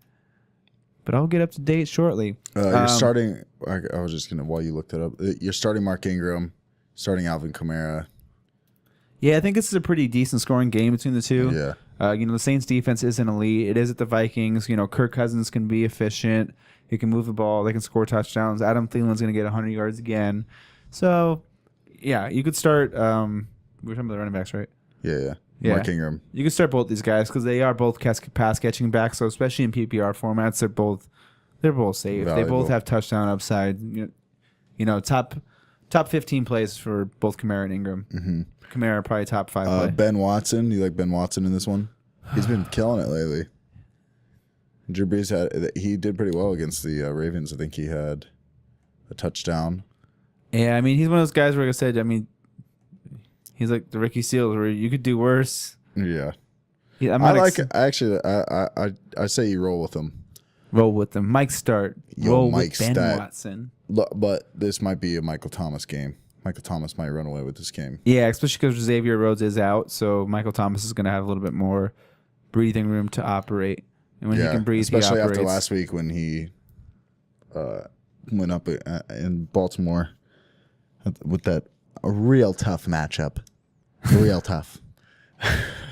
but I'll get up to date shortly.
You're starting. I was just going to, while you looked it up, you're starting Mark Ingram, starting Alvin Kamara.
Yeah, I think this is a pretty decent scoring game between the two.
Yeah.
The Saints defense isn't elite. It is at the Vikings. Kirk Cousins can be efficient. He can move the ball. They can score touchdowns. Adam Thielen's going to get 100 yards again. So, yeah, you could start. We're talking about the running backs, right?
Yeah.
Yeah.
Mark Ingram.
You can start both these guys because they are both pass catching backs. So especially in PPR formats, they're both safe.
Valuable.
They both have touchdown upside. Top 15 plays for both Kamara and Ingram.
Mm-hmm.
Kamara probably top 5 play.
Ben Watson. You like Ben Watson in this one? He's been killing it lately. Drew Brees he did pretty well against the Ravens. I think he had a touchdown.
Yeah, I mean he's one of those guys where, like I said, he's like the Ricky Seals, where you could do worse.
Yeah, I say you roll with him.
Roll with them. Mike start. Roll with Ben Watson.
But this might be a Michael Thomas game. Michael Thomas might run away with this game.
Yeah, especially because Xavier Rhodes is out, so Michael Thomas is going to have a little bit more breathing room to operate. And when he can breathe,
especially
he operates.
After last week when he went up in Baltimore with that real tough matchup. Real tough.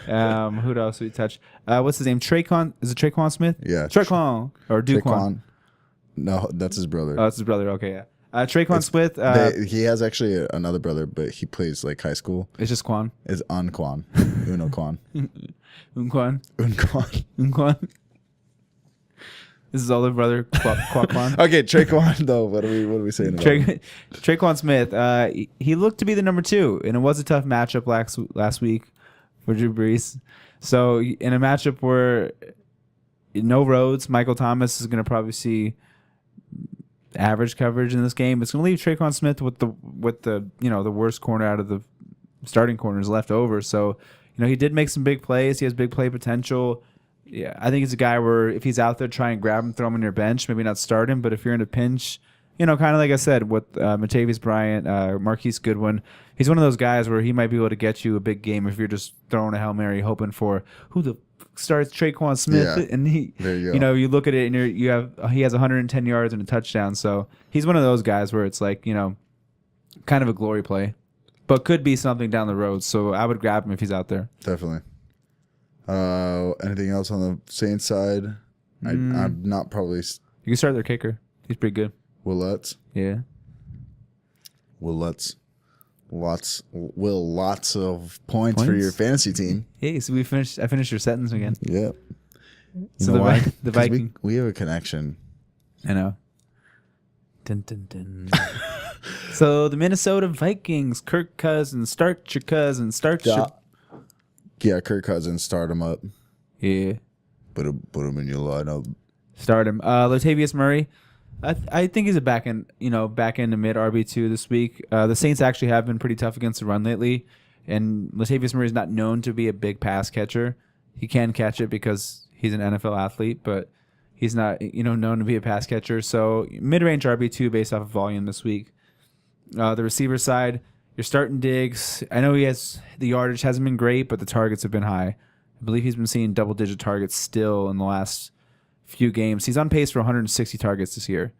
Who else we touch? What's his name? Traquan? Is it Traquan Smith?
Yeah.
Traquan or Duquan?
No, that's his brother.
Oh, it's his brother. Okay, yeah. Traquan Smith.
He has actually another brother, but he plays like high school.
It's just Quan.
It's Unquan. Uno Quan.
Unquan.
Unquan.
Unquan. This is older brother Quan.
Okay, Traquan though. What are we saying about him?
Traquan Smith. He looked to be the number 2, and it was a tough matchup last week for Drew Brees. So in a matchup where no Rhodes, Michael Thomas is going to probably see average coverage in this game. It's going to leave Traquan Smith with the the worst corner out of the starting corners left over. So he did make some big plays. He has big play potential. Yeah, I think he's a guy where if he's out there, try and grab him, throw him on your bench. Maybe not start him, but if you're in a pinch, kind of like I said with Matavius Bryant, Marquise Goodwin, he's one of those guys where he might be able to get you a big game if you're just throwing a Hail Mary hoping for who the starts Traquan Smith.
Yeah,
and he,
there you go.
You look at it and he has 110 yards and a touchdown. So he's one of those guys where it's like, kind of a glory play, but could be something down the road. So I would grab him if he's out there.
Definitely. Anything else on the Saints side? I'm not probably.
You can start their kicker. He's pretty good.
Will Lutz.
Yeah.
Will Lutz. Lots of points for your fantasy team.
Hey, so I finished your sentence again.
Yep.
So
know why?
The Viking.
We have a connection.
I know. Dun, dun, dun. So the Minnesota Vikings, Kirk Cousins, start your cousin,
Yeah, Kirk Cousins, start him up.
Yeah.
Put him in your lineup.
Start him. Latavius Murray, I think he's a back end to mid RB2 this week. The Saints actually have been pretty tough against the run lately, and Latavius Murray is not known to be a big pass catcher. He can catch it because he's an NFL athlete, but he's not known to be a pass catcher. So mid-range RB2 based off of volume this week. The receiver side, you're starting Diggs. I know the yardage hasn't been great, but the targets have been high. I believe he's been seeing double-digit targets still in the last few games. He's on pace for 160 targets this year.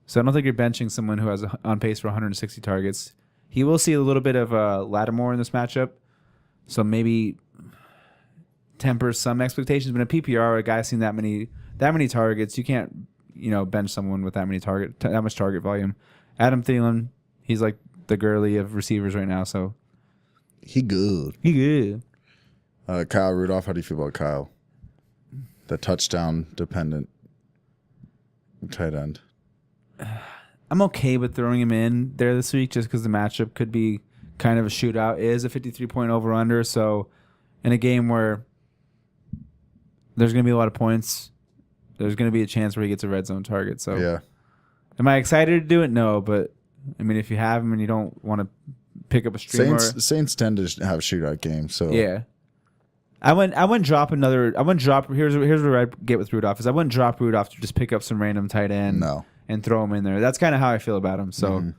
So I don't think you're benching someone who has on pace for 160 targets. He will see a little bit of Lattimore in this matchup, so maybe temper some expectations. But in a PPR, a guy seeing that many targets, you can't bench someone with that much target volume. Adam Thielen, he's like the Gurley of receivers right now, so
he good. Kyle Rudolph, how do you feel about Kyle? The touchdown dependent tight end.
I'm okay with throwing him in there this week just because the matchup could be kind of a shootout. It is a 53-point over-under, so in a game where there's going to be a lot of points, there's going to be a chance where he gets a red zone target. So,
yeah.
Am I excited to do it? No, but I mean, if you have him and you don't want to pick up a streamer,
Saints tend to have shootout games. So
yeah, I wouldn't drop another. I wouldn't drop. Here's where I get with Rudolph is I wouldn't drop Rudolph to just pick up some random tight end.
No.
And throw him in there. That's kind of how I feel about him. So,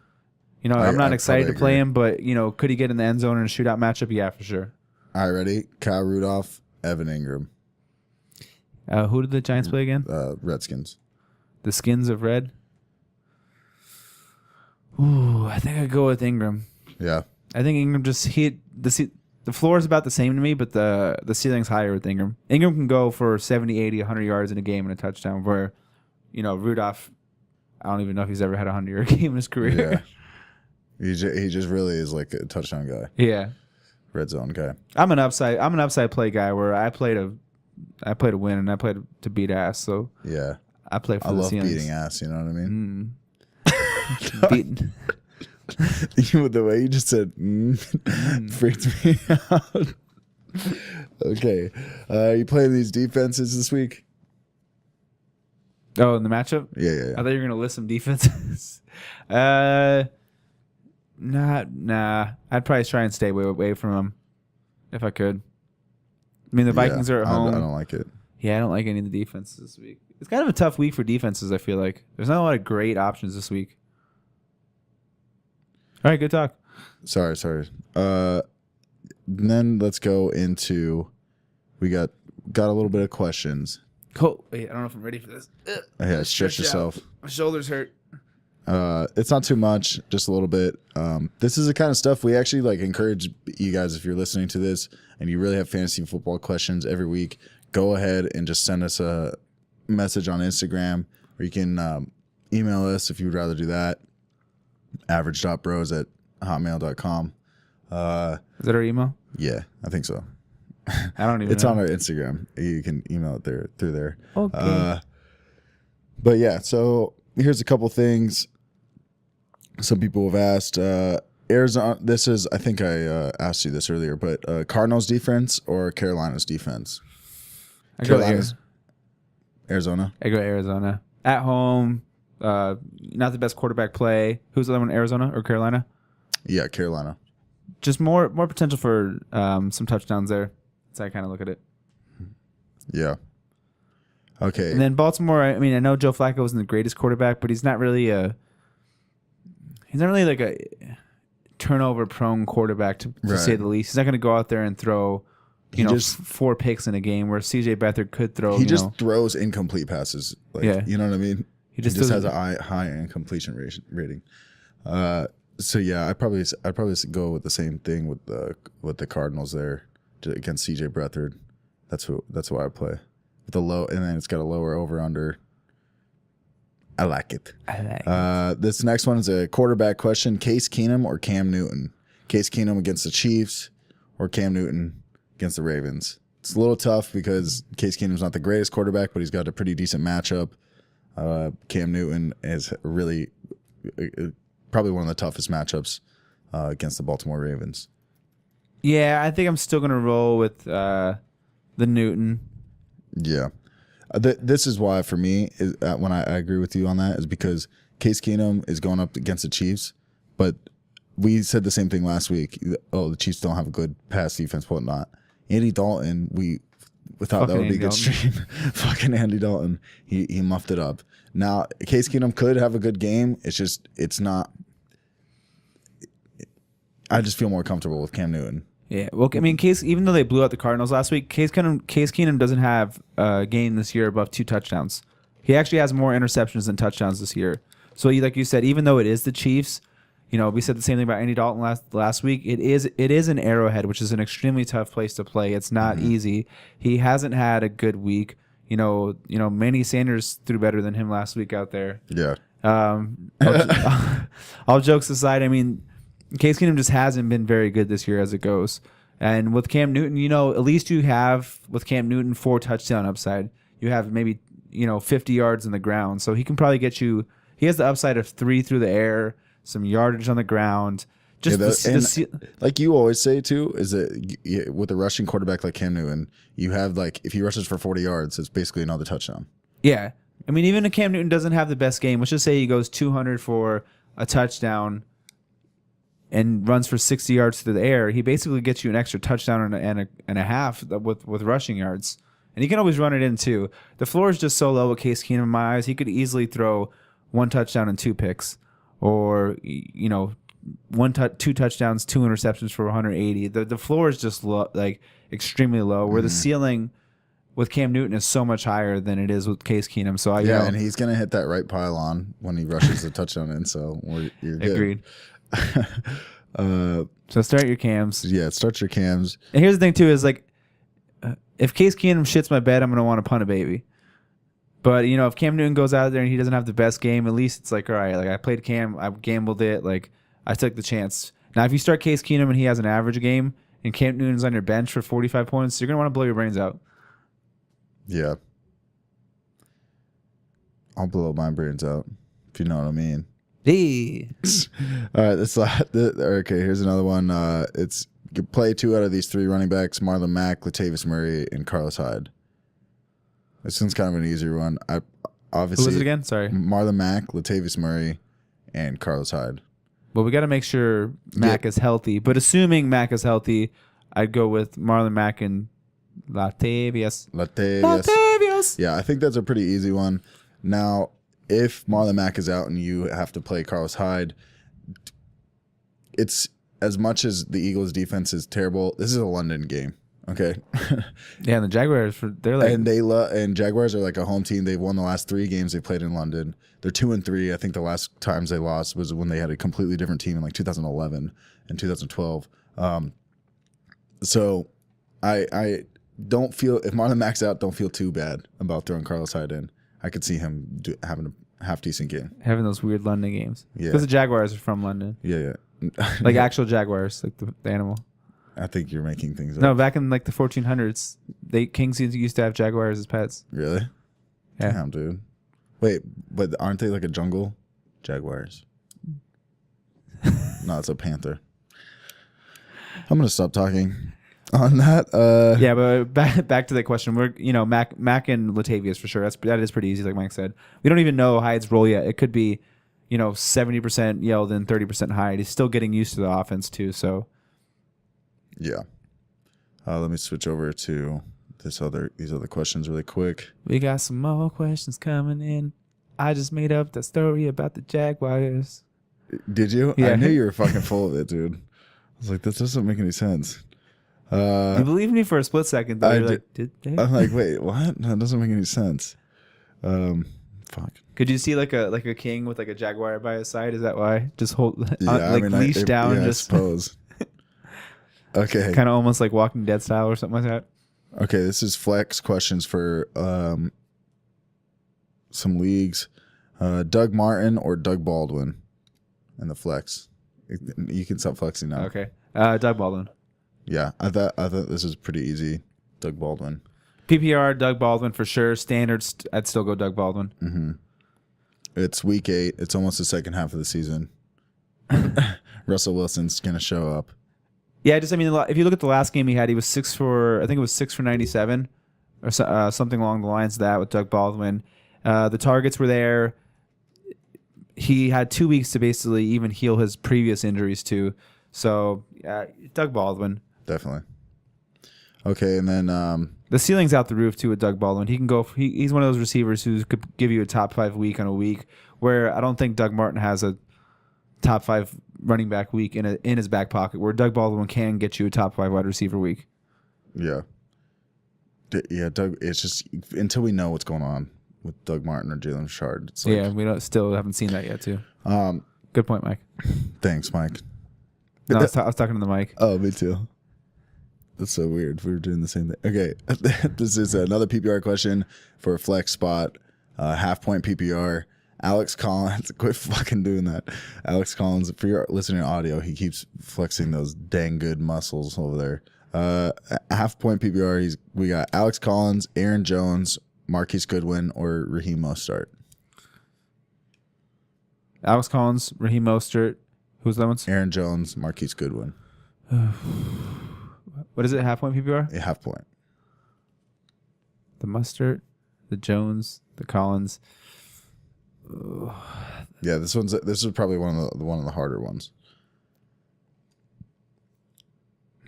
I'm not excited to play him, but could he get in the end zone in a shootout matchup? Yeah, for sure.
All right, ready? Kyle Rudolph, Evan Ingram.
Who did the Giants play again?
Redskins.
The Skins of Red. Ooh, I think I'd go with Ingram.
Yeah.
I think Ingram the floor is about the same to me, but the ceiling's higher with Ingram. Ingram can go for 70, 80, 100 yards in a game and a touchdown. Where, Rudolph, I don't even know if he's ever had a 100-yard game in his career.
Yeah. He just really is like a touchdown guy.
Yeah.
Red zone guy.
I'm an upside play guy where I play to win and I play to beat ass. So
yeah,
I play for
I
the
love
ceilings.
beating ass. You know what I mean?
Beating.
The way you just said freaked me out. Okay, you playing these defenses this week?
Oh, in the matchup?
Yeah.
I thought you were gonna list some defenses. Nah. I'd probably try and stay away from them if I could. I mean, the Vikings are at home.
I don't like it.
Yeah, I don't like any of the defenses this week. It's kind of a tough week for defenses, I feel like. There's not a lot of great options this week. All right, good talk.
Sorry. Then let's go into. We got a little bit of questions.
Cool. Wait, I don't know if I'm ready for this.
Yeah, stretch yourself.
Out. My shoulders hurt.
It's not too much, just a little bit. This is the kind of stuff we actually encourage you guys, if you're listening to this and you really have fantasy football questions every week, go ahead and just send us a message on Instagram, or you can email us if you would rather do that. average.bros@hotmail.com.
Is that our email?
Yeah, I think so.
I don't even
It's
know.
on our Instagram. You can email it through there.
Okay.
But yeah, so here's a couple things. Some people have asked. Arizona. I think I asked you this earlier, but Cardinals defense or Carolina's defense? Arizona.
I go Arizona. At home, not the best quarterback play. Who's the other one, Arizona or Carolina?
Yeah, Carolina.
Just more potential for some touchdowns there. That's how I kind of look at it.
Yeah. Okay.
And then Baltimore, I mean, I know Joe Flacco isn't the greatest quarterback, but he's not really like a turnover-prone quarterback to say the least. He's not going to go out there and throw, just 4 picks in a game where C.J. Beathard could throw.
He just throws incomplete passes.
Yeah.
You know what I mean?
He just
has a high incompletion rating. So yeah, I'd probably go with the same thing with the Cardinals there against C.J. Beathard. That's who I play. With the low, and then it's got a lower over under. I like it. This next one is a quarterback question: Case Keenum or Cam Newton? Case Keenum against the Chiefs or Cam Newton against the Ravens? It's a little tough because Case Keenum's not the greatest quarterback, but he's got a pretty decent matchup. Cam Newton is really probably one of the toughest matchups against the Baltimore Ravens.
Yeah, I think I'm still going to roll with the Newton.
Yeah. This is why, for me, when I agree with you on that, is because Case Keenum is going up against the Chiefs, but we said the same thing last week. Oh, the Chiefs don't have a good pass defense, whatnot. Andy Dalton, we thought that would be a good stream. Fucking Andy Dalton. He muffed it up. Now, Case Keenum could have a good game. It's not. I just feel more comfortable with Cam Newton.
Yeah, well, I mean, even though they blew out the Cardinals last week, Case Keenum doesn't have a game this year above 2 touchdowns. He actually has more interceptions than touchdowns this year. So like you said, even though it is the Chiefs, we said the same thing about Andy Dalton last week. It is an Arrowhead, which is an extremely tough place to play. It's not easy. He hasn't had a good week. Manny Sanders threw better than him last week out there.
Yeah.
All jokes aside, I mean, Case Keenum just hasn't been very good this year as it goes. And with Cam Newton, at least you have with Cam Newton 4 touchdown upside. You have maybe 50 yards in the ground, so he can probably get you. He has the upside of 3 through the air, some yardage on the ground.
Like you always say too, is that with a rushing quarterback like Cam Newton, you have like if he rushes for 40 yards, it's basically another touchdown.
Yeah, I mean, even if Cam Newton doesn't have the best game, let's just say he goes 200 for a touchdown and runs for 60 yards through the air, he basically gets you an extra touchdown and a half with rushing yards. And he can always run it in too. The floor is just so low with Case Keenum in my eyes. He could easily throw 1 touchdown and 2 picks, or 2 touchdowns, 2 interceptions for 180. The floor is just low, like extremely low. Where the ceiling with Cam Newton is so much higher than it is with Case Keenum. So
and he's gonna hit that right pylon when he rushes the touchdown in. So you're good.
Agreed. So start your cams.
Yeah, start your cams.
And here's the thing too: is like, if Case Keenum shits my bed, I'm gonna want to punt a baby. But if Cam Newton goes out there and he doesn't have the best game, at least it's like, all right, like I played Cam, I gambled it, like I took the chance. Now, if you start Case Keenum and he has an average game and Cam Newton's on your bench for 45 points, you're gonna want to blow your brains out.
Yeah, I'll blow my brains out if you know what I mean.
Hey.
All right, okay. Here's another one. It's you can play 2 out of these 3 running backs: Marlon Mack, Latavius Murray, and Carlos Hyde. This one's kind of an easier one. Obviously,
who was it again? Sorry,
Marlon Mack, Latavius Murray, and Carlos Hyde.
Well, we got to make sure Mack is healthy. But assuming Mack is healthy, I'd go with Marlon Mack and Latavius. Yeah, I think that's a pretty easy one. Now, if Marlon Mack is out and you have to play Carlos Hyde, it's as much as the Eagles' defense is terrible. This is a London game, okay? Yeah, and the Jaguars, they're like,
and Jaguars are like a home team. They've won the last 3 games they played in London. They're 2-3. I think the last times they lost was when they had a completely different team in like 2011 and 2012. So I don't feel, if Marlon Mack's out, don't feel too bad about throwing Carlos Hyde in. I could see him having a half decent game.
Having those weird London games.
Yeah.
Because the Jaguars are from London.
Yeah.
Like actual Jaguars, like the animal.
I think you're making things up.
No, back in like the 1400s, Kings used to have Jaguars as pets.
Really?
Yeah.
Damn, dude. Wait, but aren't they like a jungle? Jaguars. No, it's a panther. I'm going to stop talking on that.
Yeah, but back to that question. We're Mac and Latavius for sure. That is pretty easy, like Mike said. We don't even know Hyde's role yet. It could be 70% Yeldon, 30% Hyde. He's still getting used to the offense too. So
yeah. Let me switch over to these other questions really quick.
We got some more questions coming in. I just made up the story about the Jaguars.
Did you?
Yeah.
I knew you were fucking full of it, dude. I was like, this doesn't make any sense.
You believed me for a split second. Though. You're like, did they?
I'm like, wait, what? That doesn't make any sense. Fuck.
Could you see like a king with like a jaguar by his side? Is that why? Just hold leash down.
Yeah,
just
I suppose. Okay.
Kind of almost like Walking Dead style or something like that.
Okay, this is flex questions for some leagues. Doug Martin or Doug Baldwin in the flex. You can stop flexing now.
Okay. Doug Baldwin.
Yeah, I thought this was pretty easy. Doug Baldwin.
PPR, Doug Baldwin for sure. Standards, I'd still go Doug Baldwin.
Mm-hmm. It's week 8. It's almost the second half of the season. Russell Wilson's going to show up.
Yeah, if you look at the last game he had, he was 6 for 97 or something along the lines of that with Doug Baldwin. The targets were there. He had 2 weeks to basically even heal his previous injuries too. So, Doug Baldwin.
Definitely. Okay, and then
the ceiling's out the roof too with Doug Baldwin. He can go. He's one of those receivers who could give you a top 5 week on a week where I don't think Doug Martin has a top 5 running back week in his back pocket. Where Doug Baldwin can get you a top 5 wide receiver week.
Yeah. Yeah, Doug. It's just until we know what's going on with Doug Martin or Jalen Richard. It's like,
Yeah, we still haven't seen that yet, too. Good point, Mike.
Thanks, Mike.
No, I was talking to the mic.
Oh, me too. That's so weird. We were doing the same thing. Okay, this is another PPR question for a flex spot. Half point PPR. Alex Collins, quit fucking doing that. Alex Collins, for your listening audio, he keeps flexing those dang good muscles over there. Half point PPR. We got Alex Collins, Aaron Jones, Marquise Goodwin, or Raheem Mostert.
Alex Collins, Raheem Mostert. Who's that one?
Aaron Jones, Marquise Goodwin.
What is it? Half point PPR?
A half point.
The Mustard, the Jones, the Collins.
Yeah, this is probably one of the harder ones.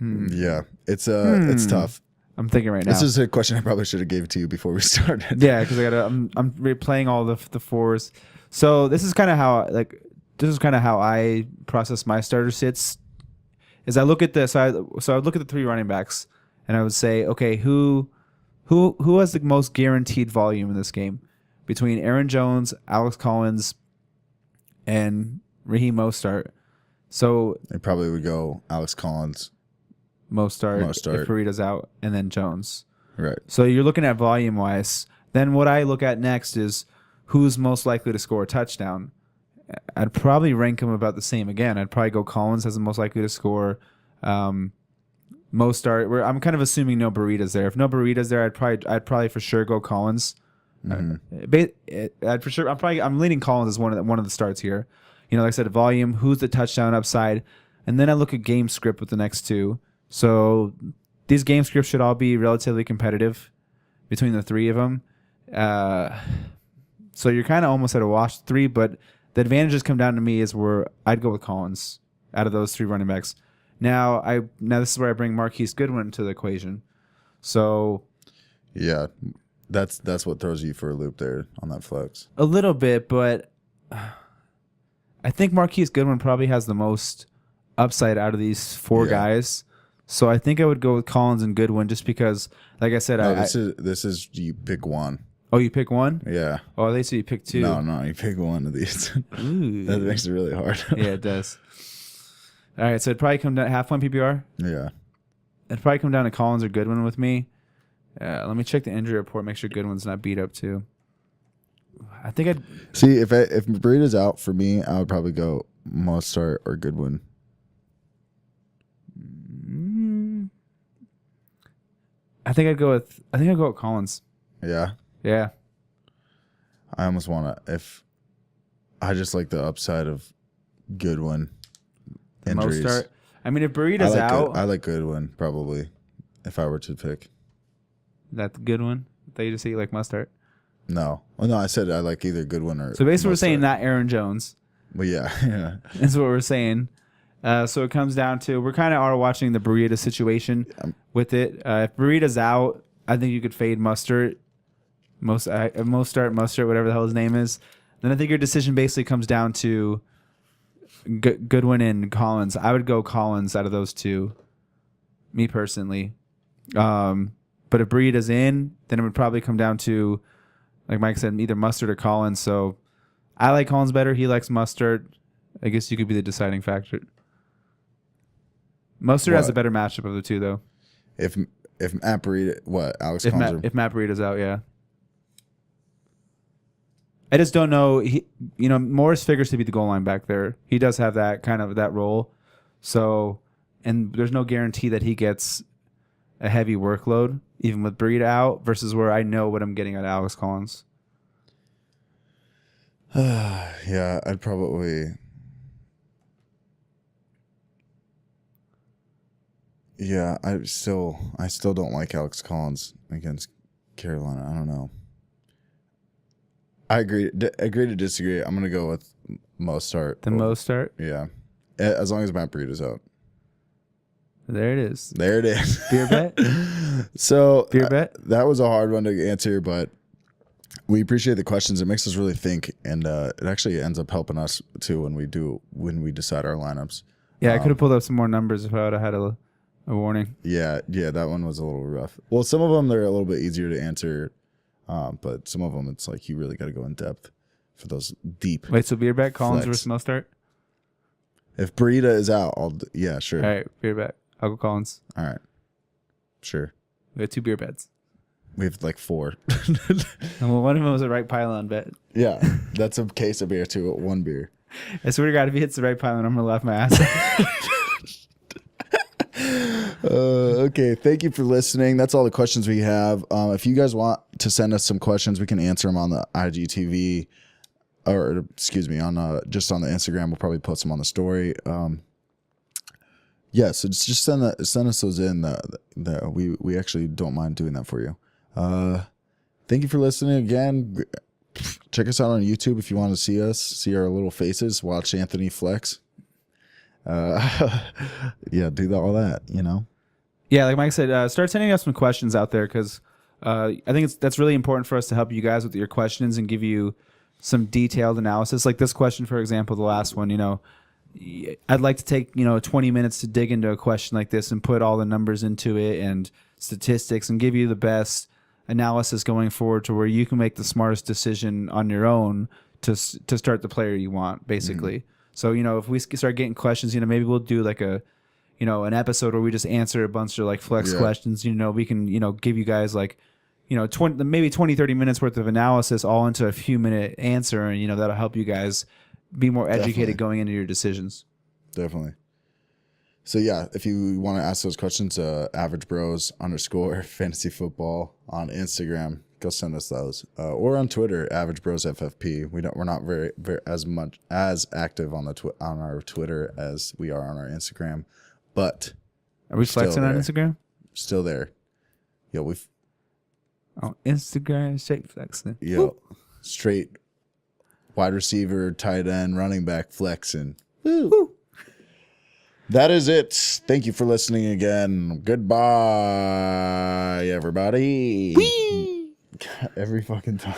Yeah, it's tough.
I'm thinking right now.
This is a question I probably should have gave to you before we started.
Yeah, because I'm replaying all the fours. So this is kind of how I process my starter sits. Is I look at this. So I would look at the 3 running backs, and I would say, okay, who has the most guaranteed volume in this game between Aaron Jones, Alex Collins, and Raheem Mostert? So
they probably would go Alex Collins,
Mostert if Burrito's out, and then Jones.
Right.
So you're looking at volume wise. Then what I look at next is who's most likely to score a touchdown. I'd probably rank them about the same again. I'd probably go Collins as the most likely to score. Mostert. I'm kind of assuming no Burrito's there. If no Burrito's there, I'd probably for sure go Collins. I'd for sure. I'm leaning Collins as one of the starts here. You know, like I said, volume. Who's the touchdown upside? And then I look at game script with the next 2. So these game scripts should all be relatively competitive between the 3 of them. So you're kind of almost at a wash 3, but the advantages come down to me is where I'd go with Collins out of those 3 running backs. Now this is where I bring Marquise Goodwin into the equation. So
yeah, that's what throws you for a loop there on that flex.
A little bit, but I think Marquise Goodwin probably has the most upside out of these 4 guys. So I think I would go with Collins and Goodwin just because, like I said,
this is you pick one.
Oh, you pick one?
Yeah.
Oh, they say you pick 2.
No, you pick one of these. That makes it really hard.
Yeah, it does. All right, so it'd probably come down half point PPR.
Yeah.
It'd probably come down to Collins or Goodwin with me. Let me check the injury report, make sure Goodwin's not beat up too. I think I'd
see if Burrito's out for me, I would probably go Mostert or Goodwin.
I think I'd go with Collins.
Yeah.
Yeah.
I almost want to. If I just like the upside of Goodwin. Injuries.
Mostert. I mean, if Burrito's out,
I like Goodwin probably. If I were to pick,
that's the good one. I thought you just say you like Mostert.
No, well, no, I said I like either Goodwin or.
So basically,
Mostert.
we're saying not Aaron Jones.
Well, yeah.
That's what we're saying. So it comes down to we're kind of are watching the Burrito situation with it. If Burrito's out, I think you could fade Mostert, whatever the hell his name is. Then I think your decision basically comes down to Goodwin and Collins. I would go Collins out of those 2, me personally. But if Burrito's in, then it would probably come down to, like Mike said, either Mostert or Collins. So I like Collins better. He likes Mostert. I guess you could be the deciding factor. Mostert has a better matchup of the 2, though.
If Matt Burrito, Alex Collins?
If Matt Burrito's out, yeah. I just don't know. Morris figures to be the goal line back there. He does have that kind of that role. So, and there's no guarantee that he gets a heavy workload, even with Burrito out, versus where I know what I'm getting at Alex Collins.
Yeah, I'd probably. Yeah, I still don't like Alex Collins against Carolina. I don't know. I agree to disagree. I'm gonna go with Mostert.
Mostert?
Yeah, as long as Matt Burrito's out.
There it is.
Beer
bet.
So
beer bet.
That was a hard one to answer, but we appreciate the questions. It makes us really think, and it actually ends up helping us too when we decide our lineups.
Yeah, I could have pulled up some more numbers if I would have had a warning.
Yeah, that one was a little rough. Well, some of them they're a little bit easier to answer. But some of them, it's like you really got to go in depth for those deep.
Wait, so beer back, Collins
flex.
versus Mostert?
If Burita is out, yeah, sure.
All right, beer back. I'll go Collins.
All right, sure.
We have 2 beer bets.
We have like 4.
Well, one of them was a right pylon bet.
Yeah, that's a case of beer too. 1 beer.
I swear to God, if he hits the right pylon, I'm gonna laugh my ass off.
Okay, thank you for listening. That's all the questions we have. If you guys want to send us some questions, we can answer them on the IGTV, or excuse me, on just on the Instagram. We'll probably post them on the story. Yeah, so just send us those in. We actually don't mind doing that for you. Thank you for listening again. Check us out on YouTube if you want to see us, see our little faces, watch Anthony flex. Yeah, do all that, you know.
Yeah, like Mike said, start sending us some questions out there, because I think that's really important for us to help you guys with your questions and give you some detailed analysis. Like this question, for example, the last one, you know, I'd like to take 20 minutes to dig into a question like this and put all the numbers into it and statistics and give you the best analysis going forward to where you can make the smartest decision on your own to start the player you want, basically. Mm-hmm. So, if we start getting questions, maybe we'll do like an episode where we just answer a bunch of like flex questions. We can, give you guys like, 20, 30 minutes worth of analysis all into a few minute answer. And, that'll help you guys be more educated going into your decisions. Definitely.
So yeah, if you want to ask those questions, @AverageBros_fantasy_football on Instagram, go send us those, or on Twitter, AverageBrosFFP. We're not very as active on on our Twitter as we are on our Instagram, but
are we flexing on Instagram?
Still there. Yo, we've
on Instagram straight flexing.
Yo, straight wide receiver, tight end, running back flexing. Woo. Woo. That is it. Thank you for listening again. Goodbye, everybody. Whee! Every fucking time.